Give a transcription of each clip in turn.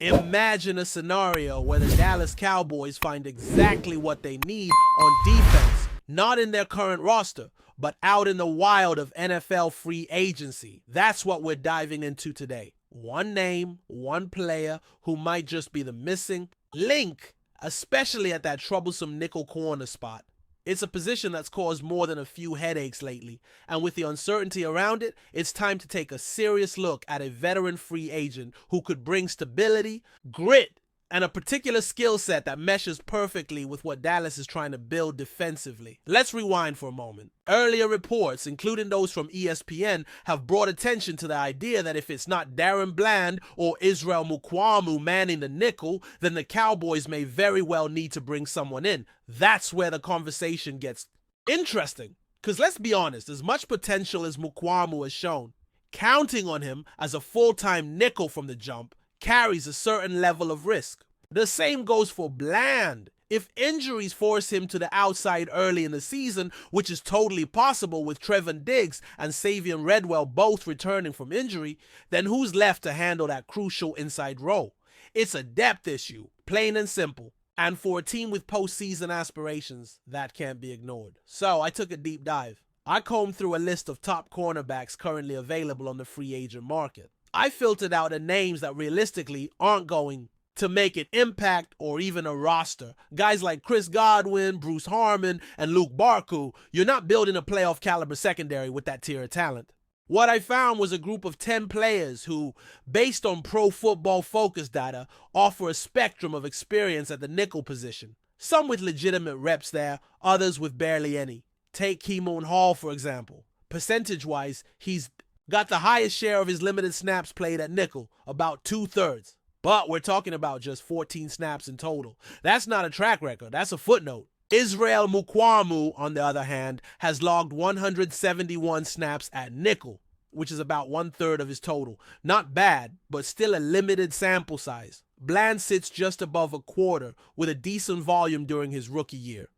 Imagine a scenario where the Dallas Cowboys find exactly what they need on defense, not in their current roster, but out in the wild of NFL free agency. That's what we're diving into today. One name, one player who might just be the missing link, especially at that troublesome nickel corner spot. It's a position that's caused more than a few headaches lately, and with the uncertainty around it, it's time to take a serious look at a veteran free agent who could bring stability, grit, and a particular skill set that meshes perfectly with what Dallas is trying to build defensively. Let's rewind for a moment. Earlier reports, including those from ESPN, have brought attention to the idea that if it's not Darren Bland or Israel Mukuamu manning the nickel, then the Cowboys may very well need to bring someone in. That's where the conversation gets interesting. Because let's be honest, as much potential as Mukuamu has shown, counting on him as a full-time nickel from the jump carries a certain level of risk. The same goes for Bland. If injuries force him to the outside early in the season, which is totally possible with Trevon Diggs and Savion Redwell both returning from injury, then who's left to handle that crucial inside role? It's a depth issue, plain and simple. And for a team with postseason aspirations, that can't be ignored. So I took a deep dive. I combed through a list of top cornerbacks currently available on the free agent market. I filtered out the names that realistically aren't going to make an impact or even a roster. Guys like Chris Godwin, Bruce Harmon, and Luke Barku. You're not building a playoff caliber secondary with that tier of talent. What I found was a group of 10 players who, based on Pro Football Focus data, offer a spectrum of experience at the nickel position. Some with legitimate reps there, others with barely any. Take Keemon Hall, for example. Percentage-wise, he's got the highest share of his limited snaps played at nickel, about 2/3. But we're talking about just 14 snaps in total. That's not a track record, that's a footnote. Israel Mukuamu, on the other hand, has logged 171 snaps at nickel, which is about 1/3 of his total. Not bad, but still a limited sample size. Bland sits just above a quarter, with a decent volume during his rookie year,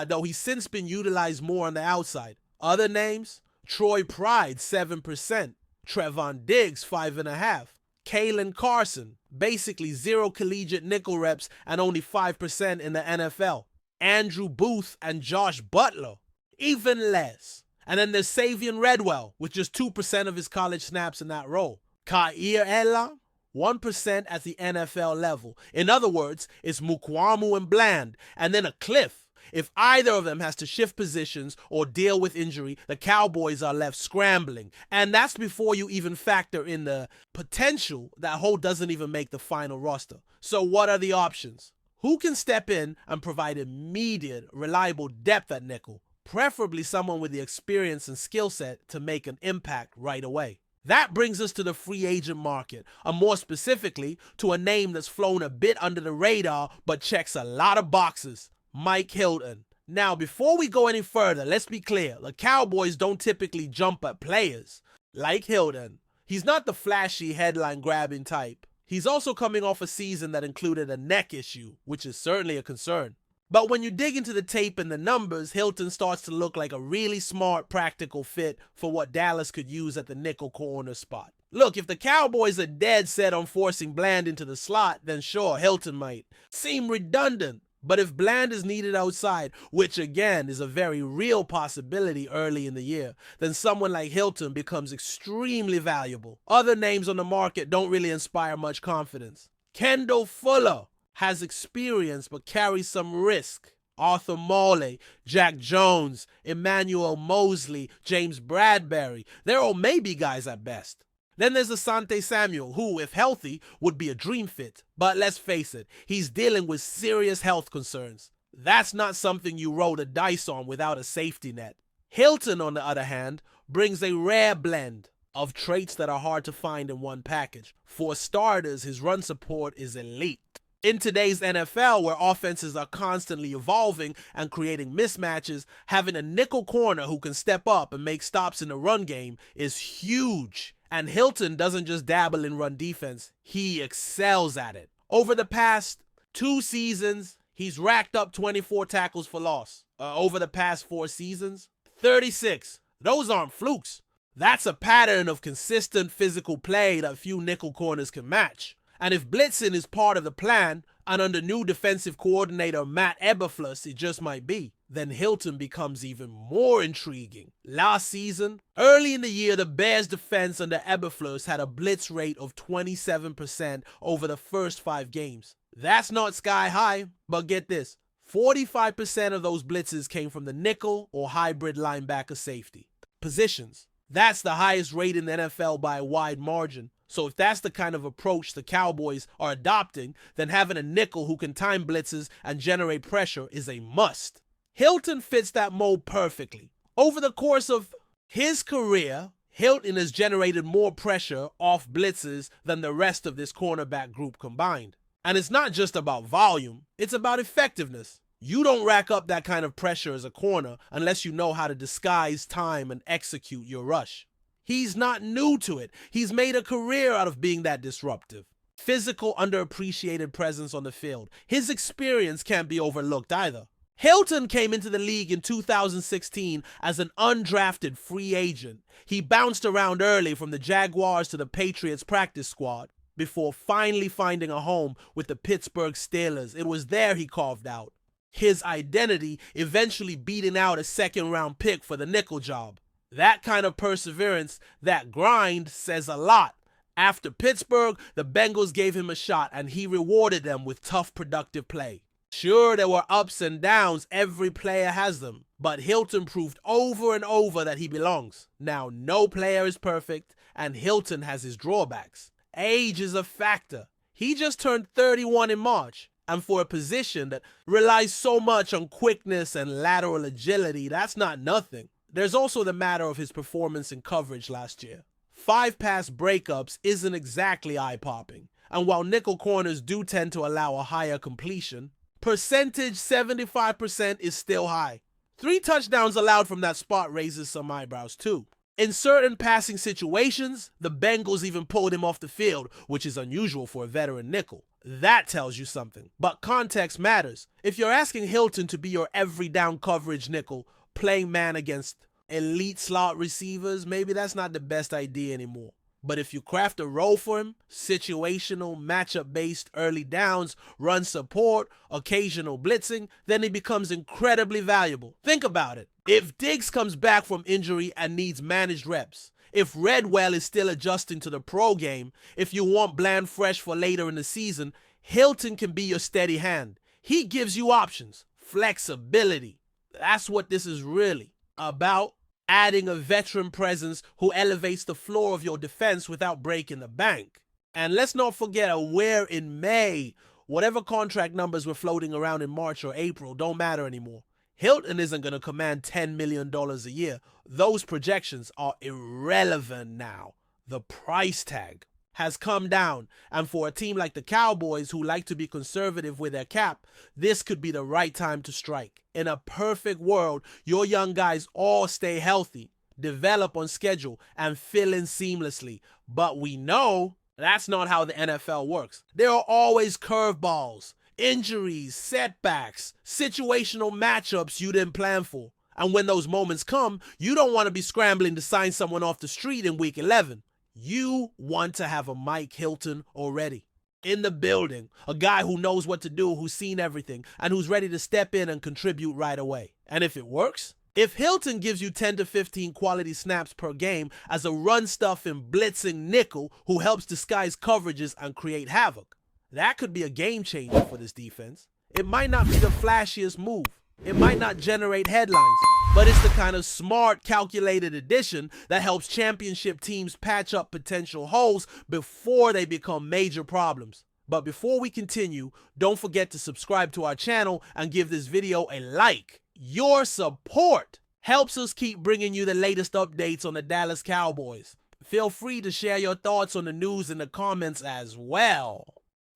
though he's since been utilized more on the outside. Other names? Troy Pride, 7%. Trevon Diggs, 5.5%. Kalen Carson, basically 0 collegiate nickel reps and only 5% in the NFL. Andrew Booth and Josh Butler, even less. And then there's Savion Redwell, with just 2% of his college snaps in that role. Kair Elam, 1% at the NFL level. In other words, it's Mukuamu and Bland, and then a cliff. If either of them has to shift positions or deal with injury, the Cowboys are left scrambling. And that's before you even factor in the potential that Holt doesn't even make the final roster. So what are the options? Who can step in and provide immediate, reliable depth at nickel? Preferably someone with the experience and skill set to make an impact right away. That brings us to the free agent market, and more specifically, to a name that's flown a bit under the radar but checks a lot of boxes. Mike Hilton. Now, before we go any further, let's be clear. The Cowboys don't typically jump at players like Hilton. He's not the flashy headline-grabbing type. He's also coming off a season that included a neck issue, which is certainly a concern. But when you dig into the tape and the numbers, Hilton starts to look like a really smart, practical fit for what Dallas could use at the nickel corner spot. Look, if the Cowboys are dead set on forcing Bland into the slot, then sure, Hilton might seem redundant. But if Bland is needed outside, which again is a very real possibility early in the year, then someone like Hilton becomes extremely valuable. Other names on the market don't really inspire much confidence. Kendall Fuller has experience but carries some risk. Arthur Morley, Jack Jones, Emmanuel Mosley, James Bradbury, they're all maybe guys at best. Then there's Asante Samuel, who, if healthy, would be a dream fit. But let's face it, he's dealing with serious health concerns. That's not something you roll the dice on without a safety net. Hilton, on the other hand, brings a rare blend of traits that are hard to find in one package. For starters, his run support is elite. In today's NFL, where offenses are constantly evolving and creating mismatches, having a nickel corner who can step up and make stops in the run game is huge. And Hilton doesn't just dabble in run defense, he excels at it. Over the past 2 seasons, he's racked up 24 tackles for loss. Over the past 4 seasons, 36. Those aren't flukes. That's a pattern of consistent physical play that few nickel corners can match. And if blitzing is part of the plan, and under new defensive coordinator Matt Eberflus it just might be, then Hilton becomes even more intriguing. Last season, early in the year, the Bears' defense under Eberflus had a blitz rate of 27% over the first 5 games. That's not sky high, but get this, 45% of those blitzes came from the nickel or hybrid linebacker safety positions. That's the highest rate in the NFL by a wide margin. So if that's the kind of approach the Cowboys are adopting, then having a nickel who can time blitzes and generate pressure is a must. Hilton fits that mold perfectly. Over the course of his career, Hilton has generated more pressure off blitzes than the rest of this cornerback group combined. And it's not just about volume, it's about effectiveness. You don't rack up that kind of pressure as a corner unless you know how to disguise time and execute your rush. He's not new to it. He's made a career out of being that disruptive. Physical, underappreciated presence on the field. His experience can't be overlooked either. Hilton came into the league in 2016 as an undrafted free agent. He bounced around early from the Jaguars to the Patriots practice squad before finally finding a home with the Pittsburgh Steelers. It was there he carved out his identity, eventually beating out a second-round pick for the nickel job. That kind of perseverance, that grind, says a lot. After Pittsburgh, the Bengals gave him a shot and he rewarded them with tough, productive play. Sure, there were ups and downs, every player has them, but Hilton proved over and over that he belongs. Now, no player is perfect, and Hilton has his drawbacks. Age is a factor. He just turned 31 in March, and for a position that relies so much on quickness and lateral agility, that's not nothing. There's also the matter of his performance in coverage last year. 5 pass breakups isn't exactly eye-popping, and while nickel corners do tend to allow a higher completion, percentage 75% is still high. 3 touchdowns allowed from that spot raises some eyebrows too. In certain passing situations, the Bengals even pulled him off the field, which is unusual for a veteran nickel. That tells you something. But context matters. If you're asking Hilton to be your every down coverage nickel, playing man against elite slot receivers, maybe that's not the best idea anymore. But if you craft a role for him, situational, matchup-based early downs, run support, occasional blitzing, then he becomes incredibly valuable. Think about it. If DIGGS comes back from injury and needs managed reps, if Redwell is still adjusting to the pro game, if you want Bland fresh for later in the season, Hilton can be your steady hand. He gives you options, flexibility. That's what this is really about. Adding a veteran presence who elevates the floor of your defense without breaking the bank. And let's not forget where in May, whatever contract numbers were floating around in March or April don't matter anymore. Hilton isn't going to command $10 million a year. Those projections are irrelevant now. The price tag has come down, and for a team like the Cowboys who like to be conservative with their cap, this could be the right time to strike. In a perfect world, your young guys all stay healthy, develop on schedule, and fill in seamlessly. But we know that's not how the NFL works. There are always curveballs, injuries, setbacks, situational matchups you didn't plan for. And when those moments come, you don't want to be scrambling to sign someone off the street in week 11. You want to have a Mike Hilton already in the building, a guy who knows what to do, who's seen everything, and who's ready to step in and contribute right away. And if it works, if Hilton gives you 10 to 15 quality snaps per game as a run-stuffing, blitzing nickel who helps disguise coverages and create havoc, that could be a game changer for this defense. It might not be the flashiest move. It might not generate headlines, but it's the kind of smart, calculated addition that helps championship teams patch up potential holes before they become major problems. But before we continue, don't forget to subscribe to our channel and give this video a like. Your support helps us keep bringing you the latest updates on the Dallas Cowboys. Feel free to share your thoughts on the news in the comments as well.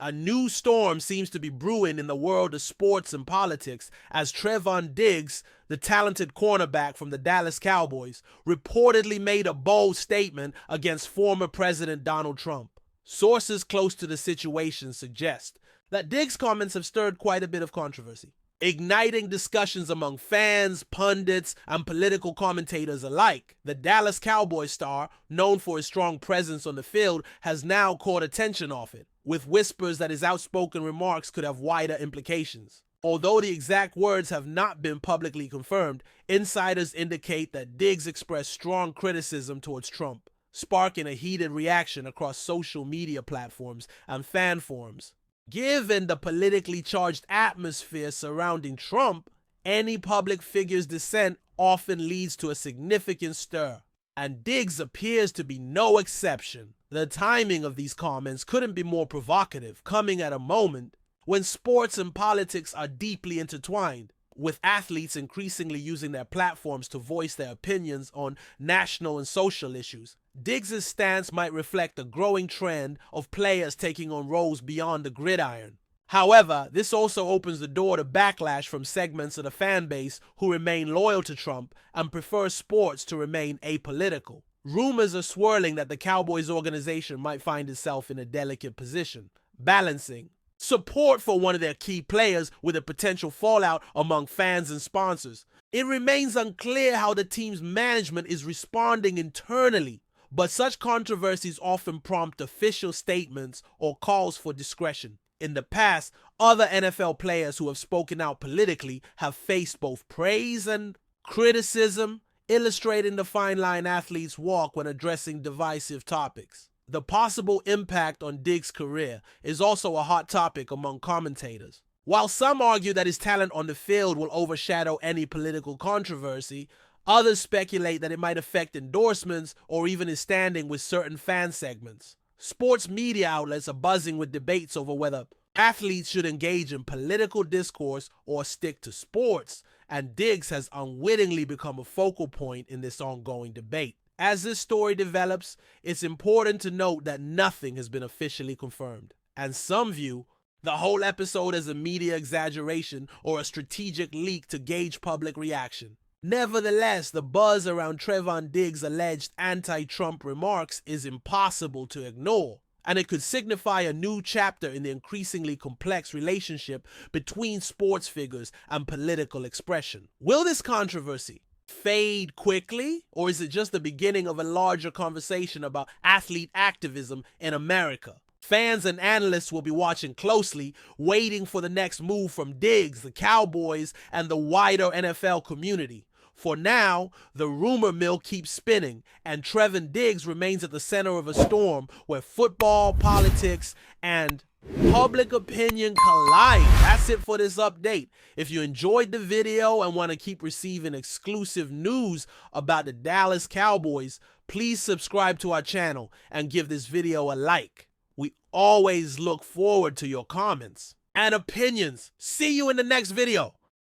A new storm seems to be brewing in the world of sports and politics as Trevon Diggs, the talented cornerback from the Dallas Cowboys, reportedly made a bold statement against former President Donald Trump. Sources close to the situation suggest that Diggs' comments have stirred quite a bit of controversy, igniting discussions among fans, pundits, and political commentators alike. The Dallas Cowboys star, known for his strong presence on the field, has now caught attention off it. with whispers that his outspoken remarks could have wider implications. Although the exact words have not been publicly confirmed, insiders indicate that Diggs expressed strong criticism towards Trump, sparking a heated reaction across social media platforms and fan forums. Given the politically charged atmosphere surrounding Trump, any public figure's dissent often leads to a significant stir, and Diggs appears to be no exception. The timing of these comments couldn't be more provocative, coming at a moment when sports and politics are deeply intertwined, with athletes increasingly using their platforms to voice their opinions on national and social issues. Diggs' stance might reflect a growing trend of players taking on roles beyond the gridiron. However, this also opens the door to backlash from segments of the fan base who remain loyal to Trump and prefer sports to remain apolitical. Rumors are swirling that the Cowboys organization might find itself in a delicate position, balancing support for one of their key players with a potential fallout among fans and sponsors. It remains unclear how the team's management is responding internally, but such controversies often prompt official statements or calls for discretion. In the past, other NFL players who have spoken out politically have faced both praise and criticism, illustrating the fine line athletes walk when addressing divisive topics. The possible impact on Diggs' career is also a hot topic among commentators. While some argue that his talent on the field will overshadow any political controversy, others speculate that it might affect endorsements or even his standing with certain fan segments. Sports media outlets are buzzing with debates over whether athletes should engage in political discourse or stick to sports, and Diggs has unwittingly become a focal point in this ongoing debate. As this story develops, it's important to note that nothing has been officially confirmed, and some view the whole episode as a media exaggeration or a strategic leak to gauge public reaction. Nevertheless, the buzz around Trevon Diggs' alleged anti-Trump remarks is impossible to ignore, and it could signify a new chapter in the increasingly complex relationship between sports figures and political expression. Will this controversy fade quickly, or is it just the beginning of a larger conversation about athlete activism in America? Fans and analysts will be watching closely, waiting for the next move from Diggs, the Cowboys, and the wider NFL community. For now, the rumor mill keeps spinning, and Trevon Diggs remains at the center of a storm where football, politics, and public opinion collide. That's it for this update. If you enjoyed the video and want to keep receiving exclusive news about the Dallas Cowboys, please subscribe to our channel and give this video a like. We always look forward to your comments and opinions. See you in the next video.